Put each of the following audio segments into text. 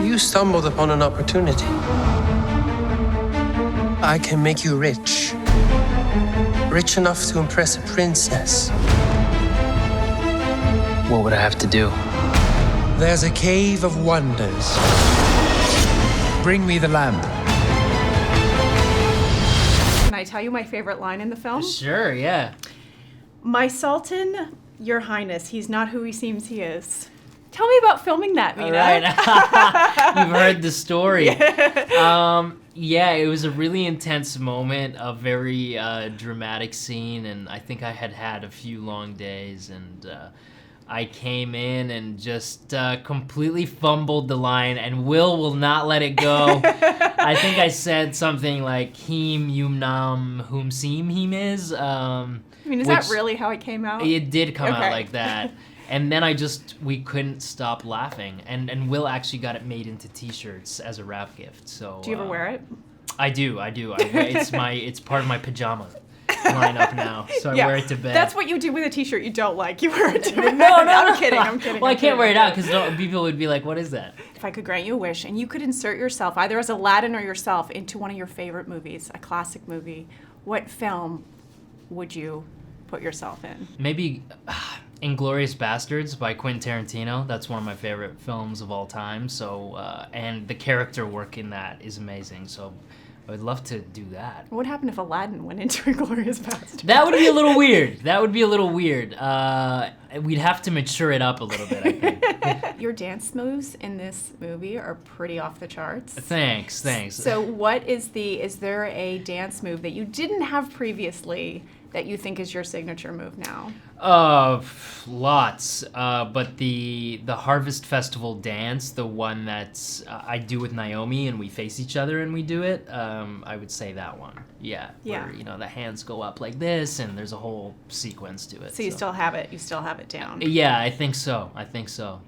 You stumbled upon an opportunity. I can make you rich. Rich enough to impress a princess. What would I have to do? There's a cave of wonders. Bring me the lamp. Can I tell you my favorite line in the film? Sure, yeah. My Sultan, Your Highness, he's not who he seems he is. Tell me about filming that, Mena. Right. You've heard the story. Yeah, it was a really intense moment, a very dramatic scene, and I think I had a few long days, and I came in and just completely fumbled the line, and will not let it go. I think I said something like "Him yum nam whom seem him is." I mean, is that really how it came out? It did come out like that. And then we couldn't stop laughing. And Will actually got it made into t-shirts as a wrap gift. So do you ever wear it? I do. It's part of my pajama lineup now. So I wear it to bed. That's what you do with a t-shirt you don't like. You wear it to bed. No. I'm kidding. Well, I can't wear it out because people would be like, what is that? If I could grant you a wish and you could insert yourself, either as Aladdin or yourself, into one of your favorite movies, a classic movie, what film would you put yourself in? Maybe Inglourious Bastards by Quentin Tarantino. That's one of my favorite films of all time. So, and the character work in that is amazing. So I would love to do that. What would happen if Aladdin went into Inglourious Bastards? That would be a little weird. We'd have to mature it up a little bit, I think. Your dance moves in this movie are pretty off the charts. Thanks. So is there a dance move that you didn't have previously that you think is your signature move now? Lots. But the Harvest Festival dance, the one that's I do with Naomi and we face each other and we do it, I would say that one. Yeah. Where, the hands go up like this and there's a whole sequence to it. So you still have it down. Yeah, I think so.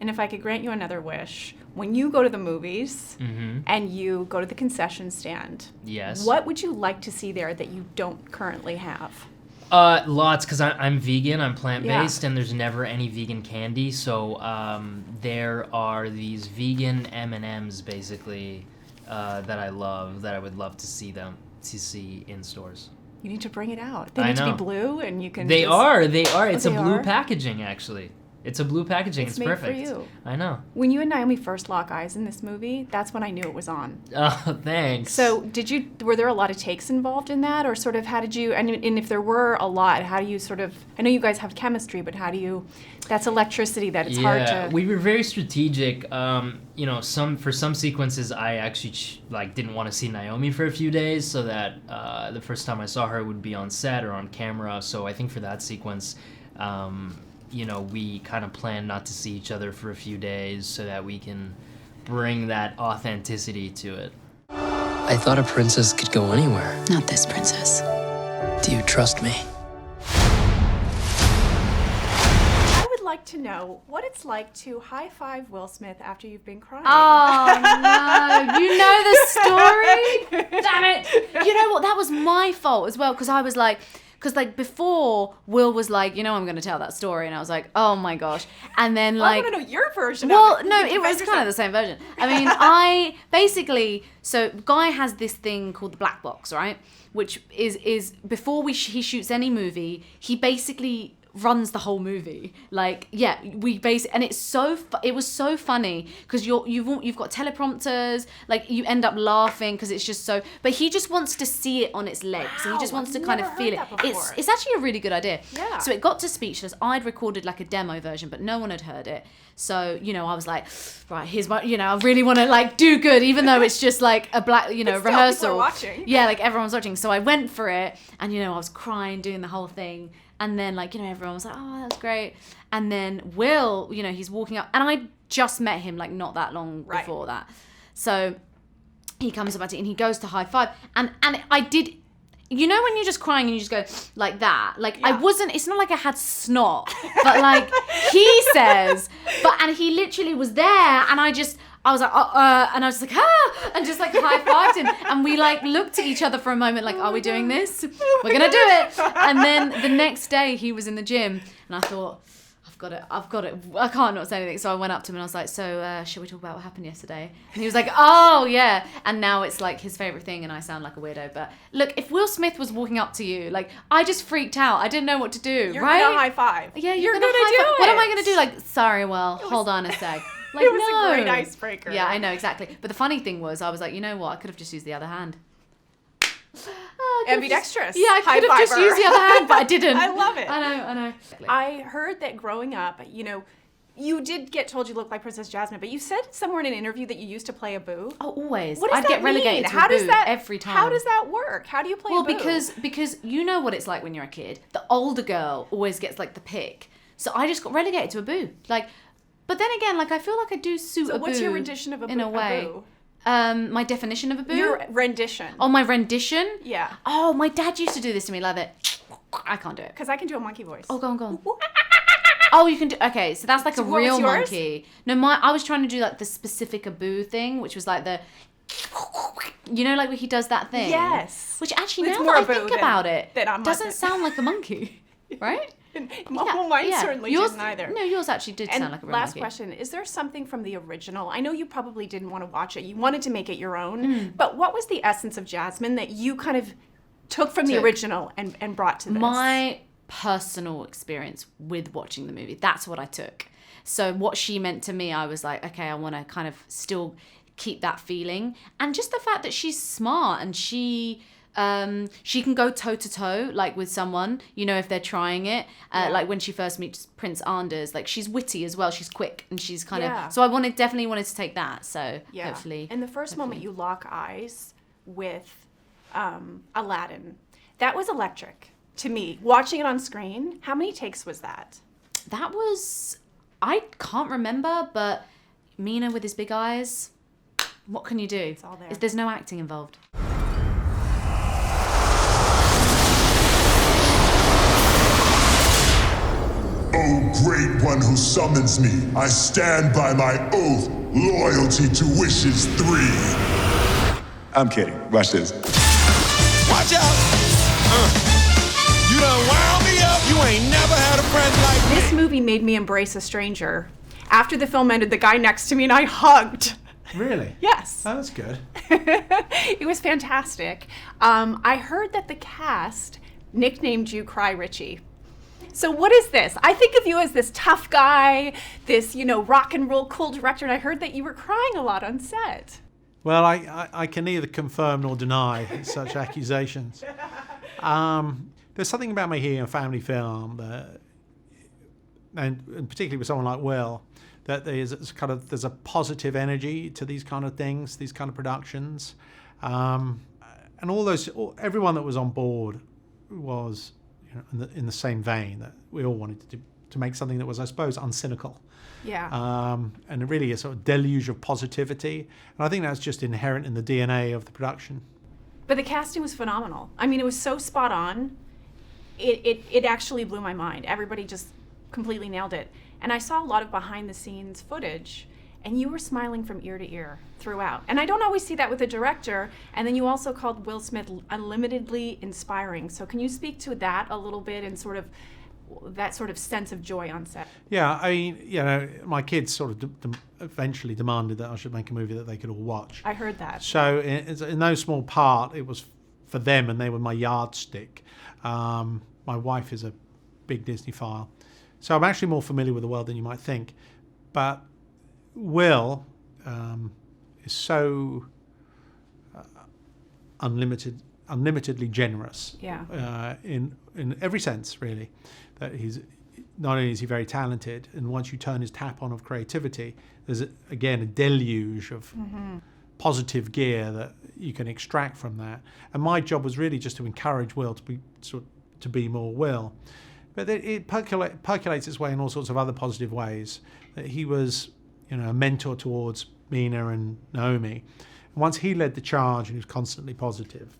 And if I could grant you another wish, when you go to the movies and you go to the concession stand, yes, what would you like to see there that you don't currently have? Lots, because I'm vegan, I'm plant-based, and there's never any vegan candy, so there are these vegan M&Ms, basically, that I love, that I would love to see in stores. You need to bring it out. They need to be blue, and you can They are. It's a blue packaging, actually. It's a blue packaging. It's made perfect. For you. I know. When you and Naomi first lock eyes in this movie, that's when I knew it was on. Oh, thanks. So were there a lot of takes involved in that, or sort of how did you, and if there were a lot, how do you sort of, I know you guys have chemistry, but how do you, that's electricity that it's hard to. We were very strategic. For some sequences, I actually didn't want to see Naomi for a few days, so that the first time I saw her would be on set or on camera. So I think for that sequence, we kind of planned not to see each other for a few days so that we can bring that authenticity to it. I thought a princess could go anywhere. Not this princess. Do you trust me? I would like to know what it's like to high-five Will Smith after you've been crying. Oh, no. You know the story? Damn it. You know what? That was my fault as well, because I was like... Because, before, Will was like, I'm going to tell that story. And I was like, oh, my gosh. And then, I want to know your version of it. Well, no, it was kind of the same version. I mean, so Guy has this thing called the black box, right? Which is before he shoots any movie, he basically runs the whole movie. And it's it was so funny because you've got teleprompters, you end up laughing because it's just so, but he just wants to see it on its legs. Wow, and he just wants to kind of feel it. It's actually a really good idea. Yeah. So it got to Speechless. I'd recorded a demo version, but no one had heard it. So, I was like, right, here's what, I really want to do good, even though it's just a black, rehearsal. People are watching. Yeah, everyone's watching. So I went for it and, I was crying, doing the whole thing. And then, everyone was like, oh, that's great. And then Will, he's walking up. And I just met him, not that long before that. So he comes up at it and he goes to high five. And I did, when you're just crying and you just go like that. I wasn't, it's not like I had snot. But, he says, and he literally was there. And I was like, and I was like, and just high-fived him. And we looked at each other for a moment, are we doing this? We're going to do it. And then the next day he was in the gym and I thought, I've got it. I can't not say anything. So I went up to him and I was like, so should we talk about what happened yesterday? And he was like, oh yeah. And now it's like his favorite thing, and I sound like a weirdo. But look, if Will Smith was walking up to you, like, I just freaked out. I didn't know what to do. You're right? gonna high five. Yeah, you're gonna do five. it. What am I gonna do? Like, sorry, Will, hold on a sec. Like, It was no. a great icebreaker. Yeah, I know, exactly. But the funny thing was, I was like, you know what? I could have just used the other hand. Ambidextrous. Yeah, I could have just High-fiver. used the other hand, but I didn't. I love it. I know. I heard that growing up, you know, you did get told you look like Princess Jasmine, but you said somewhere in an interview that you used to play a boo. Oh, always. What does I'd that get relegated mean? to How a does boo that every time. How does that work? How do you play a boo? Well, because you know what it's like when you're a kid. The older girl always gets like the pick. So I just got relegated to a boo. Like, but then again, like I feel like I do suit a boo. What's your rendition of a boo? In a way. boo? My definition of a boo. Your rendition. Oh, my rendition. Yeah. Oh, my dad used to do this to me like that. I can't do it. Because I can do a monkey voice. Oh, go on. Oh, you can do. Okay, so that's like a what was real yours? monkey. No, I was trying to do like the specific Abu thing, which was like the, you know, like when he does that thing. Yes. Which actually, It's now more that I Abu think than- about it, than I'm doesn't like- sound like a monkey, right? Well, mine certainly yours, didn't either. No, yours actually did And sound like a real last monkey. question, is there something from the original? I know you probably didn't want to watch it. You wanted to make it your own. Mm. But what was the essence of Jasmine that you kind of took from the Took. original and brought to this? My personal experience with watching the movie, that's what I took. So what she meant to me, I was like, okay, I want to kind of still keep that feeling. And just the fact that she's smart and she can go toe to toe like with someone, you know, if they're trying it. Like when she first meets Prince Anders, like she's witty as well, she's quick and she's kind Yeah. of, so I definitely wanted to take that. So hopefully. And the first moment you lock eyes with Aladdin, that was electric to me. Watching it on screen, how many takes was that? That was, I can't remember, but Mena with his big eyes, what can you do? It's all there. There's no acting involved. O great one who summons me, I stand by my oath, loyalty to wishes 3. I'm kidding. Watch this. Watch out! You done wound me up. You ain't never had a friend like me. This movie made me embrace a stranger. After the film ended, the guy next to me and I hugged. Really? Yes. Oh, that's good. It was fantastic. I heard that the cast nicknamed you Guy Ritchie. So what is this? I think of you as this tough guy, this, you know, rock and roll cool director, and I heard that you were crying a lot on set. Well, I can neither confirm nor deny such accusations. There's something about making a family film, and particularly with someone like Will, that there's a positive energy to these kind of things, these kind of productions, and everyone that was on board was, you know, in the same vein, that we all wanted to make something that was, I suppose, uncynical. Yeah. And really a sort of deluge of positivity. And I think that's just inherent in the DNA of the production. But the casting was phenomenal. I mean, it was so spot on. It actually blew my mind. Everybody just completely nailed it. And I saw a lot of behind the scenes footage, and you were smiling from ear to ear throughout. And I don't always see that with a director. And then you also called Will Smith unlimitedly inspiring. So can you speak to that a little bit and sort of that sort of sense of joy on set? Yeah, I mean, you know, my kids sort of eventually demanded that I should make a movie that they could all watch. I heard that. So in no small part, it was for them, and they were my yardstick. My wife is a big Disney-phile, so I'm actually more familiar with the world than you might think. But Will is so unlimitedly generous. Yeah. In every sense, really, that he's not only is he very talented, and once you turn his tap on of creativity, there's again a deluge of positive gear that you can extract from that. And my job was really just to encourage Will to be more Will, but it percolates its way in all sorts of other positive ways. That he was, you know, a mentor towards Mena and Naomi. And once he led the charge and he was constantly positive,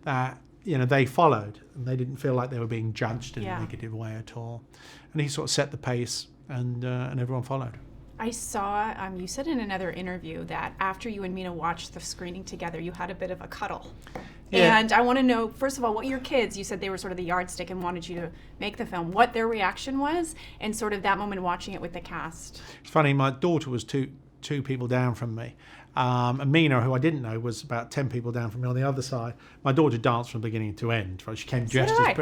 that, you know, they followed and they didn't feel like they were being judged in a negative way at all. And he sort of set the pace, and everyone followed. I saw, you said in another interview that after you and Mena watched the screening together, you had a bit of a cuddle. Yeah. And I want to know, first of all, what your kids, you said they were sort of the yardstick and wanted you to make the film, what their reaction was, and sort of that moment watching it with the cast. It's funny, my daughter was two people down from me. And Mena, who I didn't know, was about 10 people down from me on the other side. My daughter danced from beginning to end. Right? She came dressed as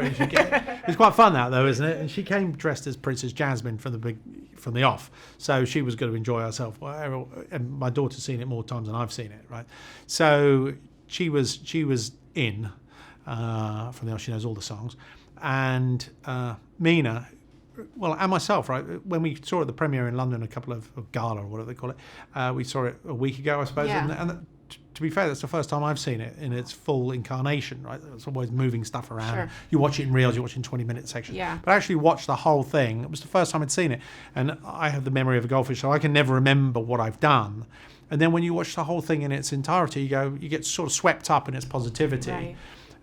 it's quite fun that though, isn't it? And she came dressed as Princess Jasmine from the off. So she was going to enjoy herself. And my daughter's seen it more times than I've seen it, right? So she was in from the off. She knows all the songs. And Mena, well, and myself, right? When we saw it at the premiere in London, a couple of gala or whatever they call it, we saw it a week ago, I suppose. Yeah. And to be fair, that's the first time I've seen it in its full incarnation, right? It's always moving stuff around. Sure. You watch it in reels, you watch it in 20-minute sections. Yeah. But I actually watched the whole thing. It was the first time I'd seen it. And I have the memory of a goldfish, so I can never remember what I've done. And then when you watch the whole thing in its entirety, you get sort of swept up in its positivity. Right.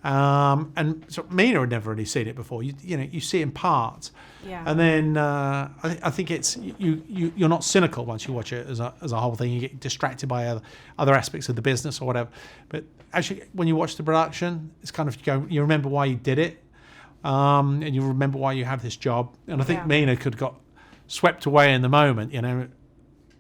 And so Mena had never really seen it before. You see it in parts. Yeah. And then I think it's you're not cynical once you watch it as a whole thing. You get distracted by other aspects of the business or whatever. But actually, when you watch the production, it's kind of you remember why you did it, and you remember why you have this job. And I think Mena could got swept away in the moment,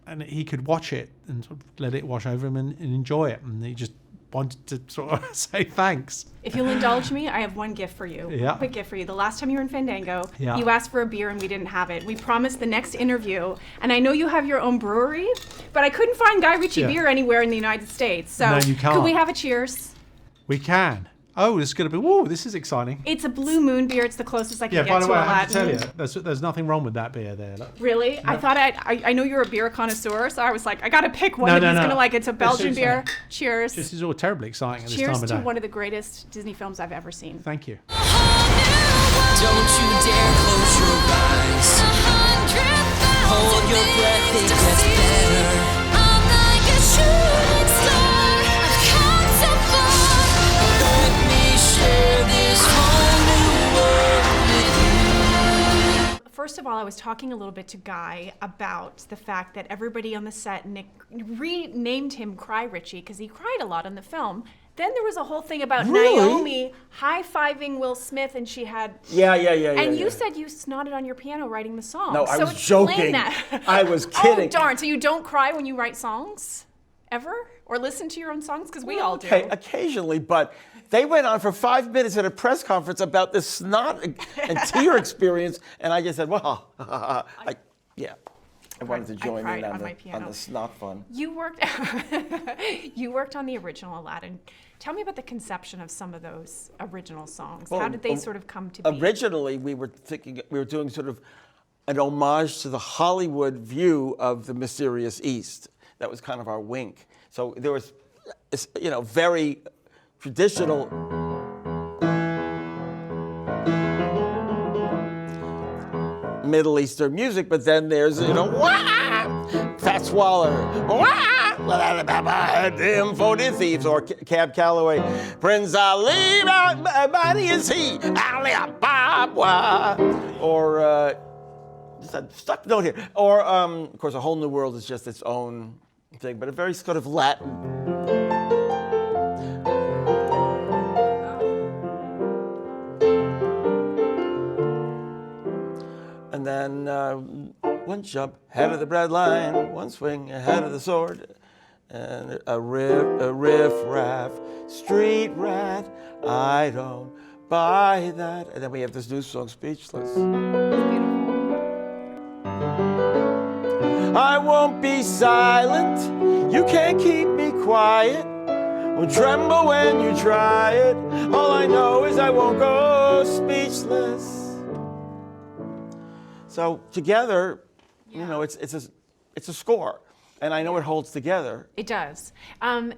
and he could watch it and sort of let it wash over him and enjoy it, and he just wanted to sort of say thanks. If you'll indulge me, I have one gift for you. Yeah. Quick gift for you. The last time you were in Fandango, Yeah. you asked for a beer and we didn't have it. We promised the next interview, and I know you have your own brewery, but I couldn't find Guy Ritchie beer anywhere in the United States. So No, you can't. could we have a cheers? We can. Oh, this is going to be. Whoa, this is exciting. It's a Blue Moon beer. It's the closest I can Yeah, get by the to way, Aladdin. I have to tell you, there's nothing wrong with that beer there. Look. Really? I thought I know you're a beer connoisseur, so I was like, I got to pick one No, that no, he's no. going to like. It's a Belgian This is beer. Cheers. This is all terribly exciting at this time Cheers of to day. one of the greatest Disney films I've ever seen. Thank you. Don't you dare close your eyes. Hold your breath, it gets better. I'm like a shooting star. I've come so far. Let me share this whole new world with you. First of all, I was talking a little bit to Guy about the fact that everybody on the set renamed him Cry Ritchie because he cried a lot in the film. Then there was a whole thing about Naomi high-fiving Will Smith, and she had... Yeah. And you said you snotted on your piano writing the song. No, I so was explain joking. That. I was kidding. Oh, darn. So you don't cry when you write songs? Ever? Or listen to your own songs? Because we all do. Okay, occasionally, but they went on for 5 minutes at a press conference about this snot and tear experience, and I just said, well, I wanted to join in on the snot fun. You worked on the original Aladdin. Tell me about the conception of some of those original songs. How did they sort of come to be? Originally, we were doing sort of an homage to the Hollywood view of the mysterious East. That was kind of our wink. So there was, very traditional Middle Eastern music, but then there's, wah! Fats Waller, wah! Them 40 Thieves, or Cab Calloway, Prince Ali, my body is he, Ali Ababa, or just a stuck note here, or of course, A Whole New World is just its own thing, but a very sort of Latin. And then one jump ahead of the bread line, one swing ahead of the sword, and a riff-raff, street rat, I don't buy that. And then we have this new song, Speechless. I won't be silent, you can't keep me quiet. Won't tremble when you try it. All I know is I won't go speechless. So together, it's a score, and I know it holds together. It does. And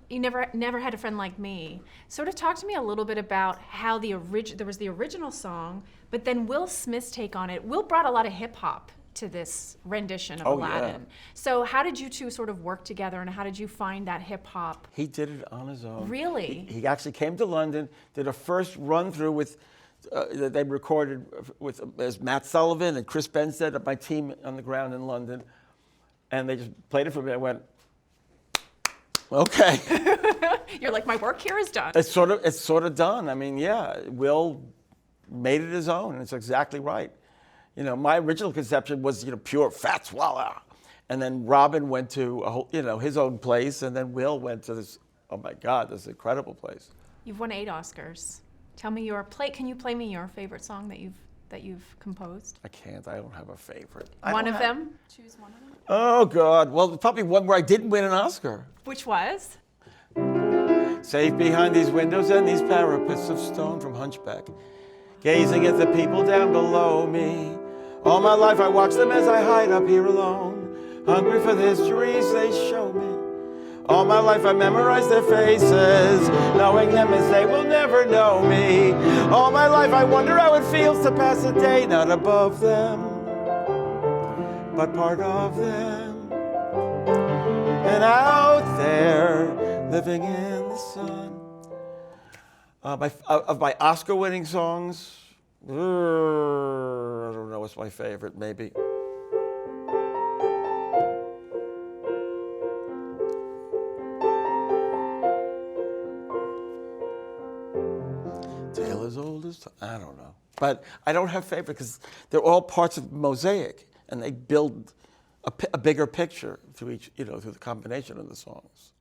you never had a friend like me. Sort of talk to me a little bit about how there was the original song, but then Will Smith's take on it. Will brought a lot of hip hop to this rendition of Aladdin. Yeah. So how did you two sort of work together, and how did you find that hip hop? He did it on his own. Really? He actually came to London, did a first run through with. That they recorded as Matt Sullivan and Chris Benstead of my team on the ground in London, and they just played it for me. I went, Okay. You're like, my work here is done. It's sort of done. I mean, yeah, Will made it his own, and it's exactly right. You know, my original conception was, pure fat swallow. And then Robin went to, his own place, and then Will went to this, oh my God, this incredible place. You've won 8 Oscars. Tell me can you play me your favorite song that you've composed? I can't, I don't have a favorite. One of them? Choose one of them. Oh God, well, probably one where I didn't win an Oscar. Which was? Safe behind these windows and these parapets of stone from Hunchback, gazing at the people down below me. All my life I watch them as I hide up here alone, hungry for the histories they show me. All my life I memorize their faces, knowing them as they will never know me. All my life I wonder how it feels to pass a day not above them, but part of them. And out there, living in the sun. Of my Oscar-winning songs, I don't know what's my favorite, maybe. Tale as old as time, I don't know. But I don't have favorite because they're all parts of mosaic, and they build a bigger picture through each, through the combination of the songs.